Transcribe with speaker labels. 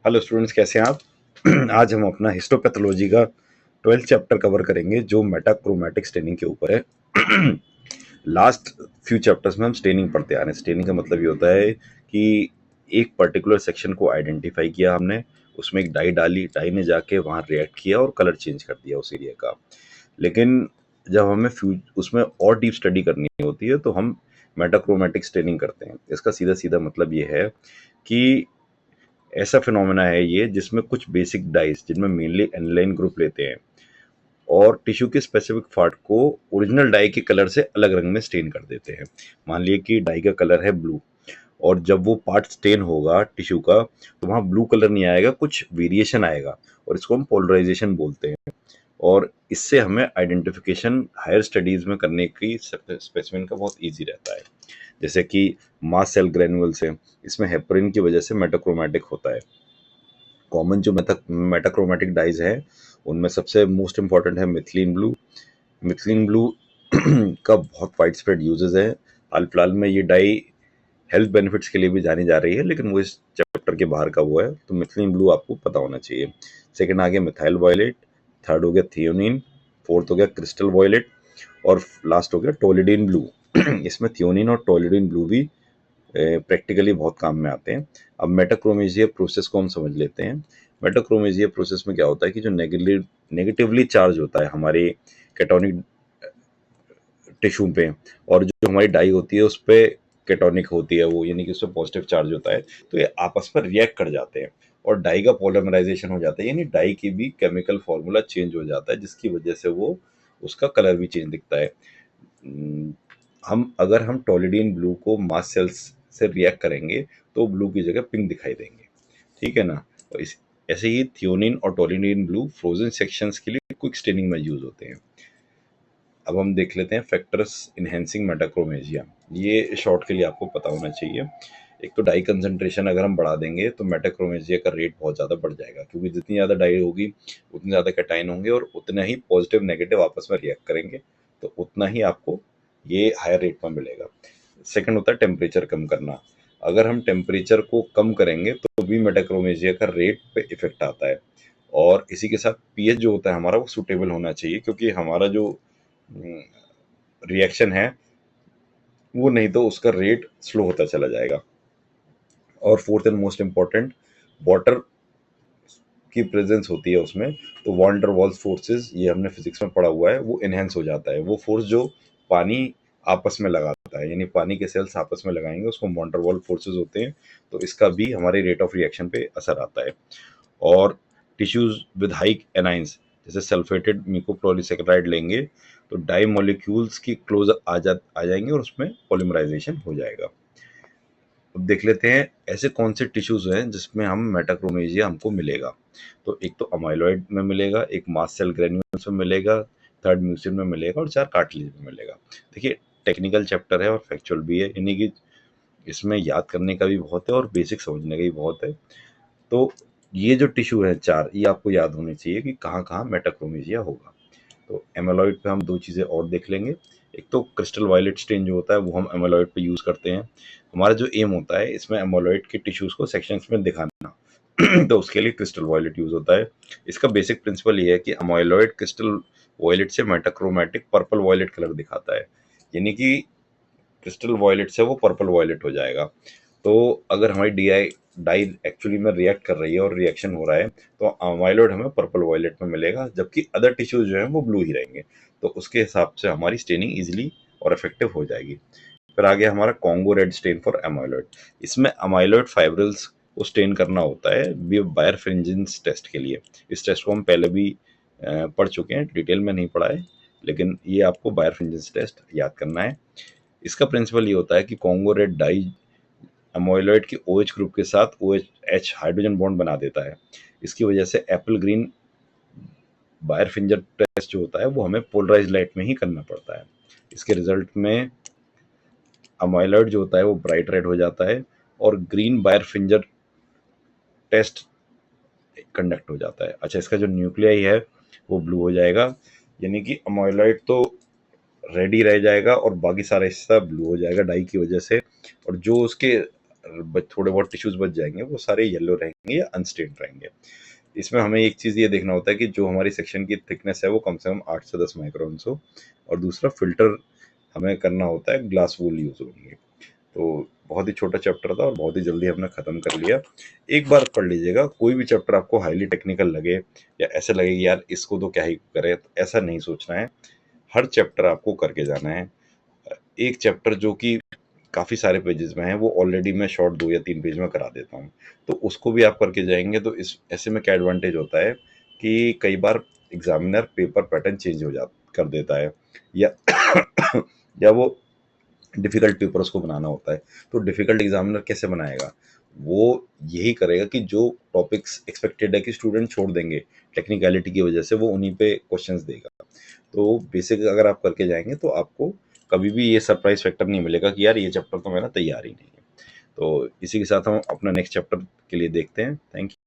Speaker 1: Hello students, कैसे हैं आप? आज हम अपना हिस्टोपैथोलॉजी का 12th चैप्टर कवर करेंगे जो मेटाक्रोमैटिक स्टेनिंग के ऊपर है। लास्ट फ्यू चैप्टर्स में हम स्टेनिंग पढ़ते आ रहे हैं। स्टेनिंग का मतलब ये होता है कि एक पर्टिकुलर सेक्शन को आइडेंटिफाई किया हमने, उसमें एक डाई डाली, डाई ने जाके वहाँ रिएक्ट किया और कलर चेंज कर दिया उस एरिया का। लेकिन जब हमें उसमें और डीप स्टडी करनी होती है तो हम मेटाक्रोमैटिक स्टेनिंग करते हैं। इसका सीधा सीधा मतलब ये है कि ऐसा फिनोमेना है ये जिसमें कुछ बेसिक डाइस, जिनमें मेनली एनिलाइन ग्रुप लेते हैं, और टिश्यू के स्पेसिफिक पार्ट को ओरिजिनल डाई के कलर से अलग रंग में स्टेन कर देते हैं। मान लिए कि डाई का कलर है ब्लू, और जब वो पार्ट स्टेन होगा टिश्यू का तो वहाँ ब्लू कलर नहीं आएगा, कुछ वेरिएशन आएगा, और इसको हम पोलराइजेशन बोलते हैं। और इससे हमें आइडेंटिफिकेशन हायर स्टडीज में करने की स्पेसिमेन का बहुत इजी रहता है। जैसे कि मास सेल ग्रेन्युल्स है, इसमें हेपरिन की वजह से मेटाक्रोमैटिक होता है। कॉमन जो मेटाक्रोमैटिक डाइज हैं उनमें सबसे मोस्ट इंपॉर्टेंट है मिथिलीन ब्लू। मिथिलीन ब्लू का बहुत वाइड स्प्रेड यूजेस है। हाल फिलहाल में ये डाई हेल्थ बेनिफिट्स के लिए भी जानी जा रही है, लेकिन वो इस चैप्टर के बाहर का वो है, तो मिथिलीन ब्लू आपको पता होना चाहिए। सेकंड आ गया मिथाइल वॉयलेट, थर्ड हो गया थियोनिन, फोर्थ हो गया क्रिस्टल वॉयलेट, और लास्ट हो गया टोलिडीन ब्लू। इसमें थियोनिन और टोलिडीन ब्लू भी प्रैक्टिकली बहुत काम में आते हैं। अब मेटाक्रोमेजिया प्रोसेस को हम समझ लेते हैं। मेटाक्रोमेजिया प्रोसेस में क्या होता है कि जो नेगेटिवली चार्ज होता है हमारे कैटोनिक टिश्यू पे, और जो हमारी डाई होती है उस पर कैटोनिक होती है वो, यानी कि उस पर पॉजिटिव चार्ज होता है, तो ये आपस में रिएक्ट कर जाते हैं और डाई का पॉलीमराइजेशन हो जाता है, यानी डाई की भी केमिकल फॉर्मूला चेंज हो जाता है, जिसकी वजह से वो उसका कलर भी चेंज दिखता है। अगर हम टोलिडीन ब्लू को मास्ट सेल्स से रिएक्ट करेंगे तो ब्लू की जगह पिंक दिखाई देंगे, ठीक है ना। तो ऐसे ही थियोनिन और टोलिडीन ब्लू फ्रोजन सेक्शंस के लिए क्विक स्टेनिंग में यूज होते हैं। अब हम देख लेते हैं फैक्टर्स इनहेंसिंग मेटाक्रोमेजिया। ये शॉर्ट के लिए आपको पता होना चाहिए। एक तो डाई कंसंट्रेशन अगर हम बढ़ा देंगे तो मेटाक्रोमेजिया का रेट बहुत ज़्यादा बढ़ जाएगा, क्योंकि जितनी ज़्यादा डाई होगी उतने ज़्यादा कैटाइन होंगे और उतना ही पॉजिटिव नेगेटिव आपस में रिएक्ट करेंगे, तो उतना ही आपको ये हायर रेट में मिलेगा। सेकंड होता है टेम्परेचर कम करना। अगर हम टेम्परेचर को कम करेंगे तो भी मेटाक्रोमेजिया का रेट पे इफेक्ट आता है। और इसी के साथ पीएच जो होता है हमारा वो सूटेबल होना चाहिए, क्योंकि हमारा जो रिएक्शन है वो नहीं तो उसका रेट स्लो होता चला जाएगा। और fourth and most important, water की प्रेजेंस होती है उसमें, तो वान डर वाल्स फोर्सेस, ये हमने फिजिक्स में पढ़ा हुआ है, वो एनहेंस हो जाता है। वो फोर्स जो पानी आपस में लगाता है, यानी पानी के सेल्स आपस में लगाएंगे, उसको वान डर वाल फोर्सेस होते हैं, तो इसका भी हमारे रेट ऑफ रिएक्शन पे असर आता है। और टिश्यूज विद हाई एनाइंस, जैसे सल्फेटेड म्यूकोपॉलीसेकेराइड लेंगे तो डाई मॉलिक्यूल्स की क्लोज आ जाएंगे और उसमें पॉलीमराइजेशन हो जाएगा। अब देख लेते हैं ऐसे कौन से टिश्यूज हैं जिसमें हम मेटाक्रोमेजिया हमको मिलेगा। तो एक तो अमाइलॉइड में मिलेगा, एक मास्ट सेल ग्रेन्यूल्स में मिलेगा, थर्ड म्यूसिन में मिलेगा, और चार कार्टिलेज में मिलेगा। देखिए, टेक्निकल चैप्टर है और फैक्चुअल भी है, यानी कि इसमें याद करने का भी बहुत है और बेसिक समझने का भी बहुत है। तो ये जो टिश्यू है चार, ये आपको याद होने चाहिए कि कहाँ कहाँ मेटाक्रोमेजिया होगा। तो एमेलॉइड पे हम दो चीज़ें और देख लेंगे। एक तो क्रिस्टल वायलेट स्टेन जो होता है वो हम एमेलॉइड पे यूज़ करते हैं। हमारा जो एम होता है इसमें एमेलॉइड के टिश्यूज़ को सेक्शंस में दिखाना, तो उसके लिए क्रिस्टल वायलेट यूज़ होता है। इसका बेसिक प्रिंसिपल ये है कि एमेलॉइड क्रिस्टल वायलेट से मेटाक्रोमैटिक पर्पल वायलेट कलर दिखाता है, यानी कि क्रिस्टल वॉयलेट से वो पर्पल वॉयलेट हो जाएगा। तो अगर हमारी डाई एक्चुअली में रिएक्ट कर रही है और रिएक्शन हो रहा है तो अमाइलॉइड हमें पर्पल वॉयलेट में मिलेगा, जबकि अदर टिश्यूज जो हैं वो ब्लू ही रहेंगे। तो उसके हिसाब से हमारी स्टेनिंग इजीली और इफेक्टिव हो जाएगी। फिर आगे हमारा Congo red stand for amyloid. इसमें अमाइलॉइड फाइब्रिल्स को स्टेन करना होता है बायरफ्रिंजेंस टेस्ट के लिए। इस टेस्ट को हम पहले भी पढ़ चुके हैं, डिटेल में नहीं पढ़ा है, लेकिन ये आपको बायरफ्रिंजेंस टेस्ट याद करना है। इसका प्रिंसिपल ये होता है कि कॉन्गो रेड डाई अमोइलॉइड के OH ग्रुप के साथ OH हाइड्रोजन बॉन्ड बना देता है। इसकी वजह से apple green Bayer finger test जो होता है वो हमें पोलराइज लाइट में ही करना पड़ता है। इसके रिजल्ट में अमोइलॉइड जो होता है वो ब्राइट रेड हो जाता है और green Bayer finger test conduct हो जाता है। अच्छा, इसका जो न्यूक्लियाई है वो ब्लू हो जाएगा, यानी कि अमोइलॉइड तो रेडी रह जाएगा और बाकी सारा हिस्सा ब्लू हो जाएगा डाई की वजह से। और जो उसके थोड़े बहुत टिश्यूज बच जाएंगे, वो सारे येलो रहेंगे या अनस्टेन्ड रहेंगे। इसमें हमें एक चीज़ ये देखना होता है कि जो हमारी सेक्शन की थिकनेस है वो कम से कम 8 से 10 माइक्रोन्स हो, और दूसरा फ़िल्टर हमें करना होता है ग्लास वूल यूज़ होंगे। तो बहुत ही छोटा चैप्टर था और बहुत ही जल्दी हमने ख़त्म कर लिया। एक बार पढ़ लीजिएगा, कोई भी चैप्टर आपको हाईली टेक्निकल लगे या ऐसे लगे कि यार इसको तो क्या ही करें, तो ऐसा नहीं सोचना है। हर चैप्टर आपको करके जाना है। एक चैप्टर जो कि काफ़ी सारे पेजेस में है, वो ऑलरेडी मैं शॉर्ट 2 या 3 पेज में करा देता हूँ। तो उसको भी आप करके जाएँगे तो इस ऐसे में क्या एडवांटेज होता है कि कई बार एग्ज़ामिनर पेपर पैटर्न चेंज हो जा कर देता है, या या वो डिफ़िकल्ट पेपर उसको बनाना होता है। तो डिफ़िकल्ट एग्ज़ामिनर कैसे बनाएगा? वो यही करेगा कि जो टॉपिक्स एक्सपेक्टेड है कि स्टूडेंट छोड़ देंगे, टेक्निकैलिटी की वजह से, वो उन्हीं पे क्वेश्चंस देगा। तो बेसिक अगर आप करके जाएँगे तो आपको कभी भी ये सरप्राइज़ फैक्टर नहीं मिलेगा कि यार ये चैप्टर तो मेरा तैयार ही नहीं है। तो इसी के साथ हम अपना नेक्स्ट चैप्टर के लिए देखते हैं। थैंक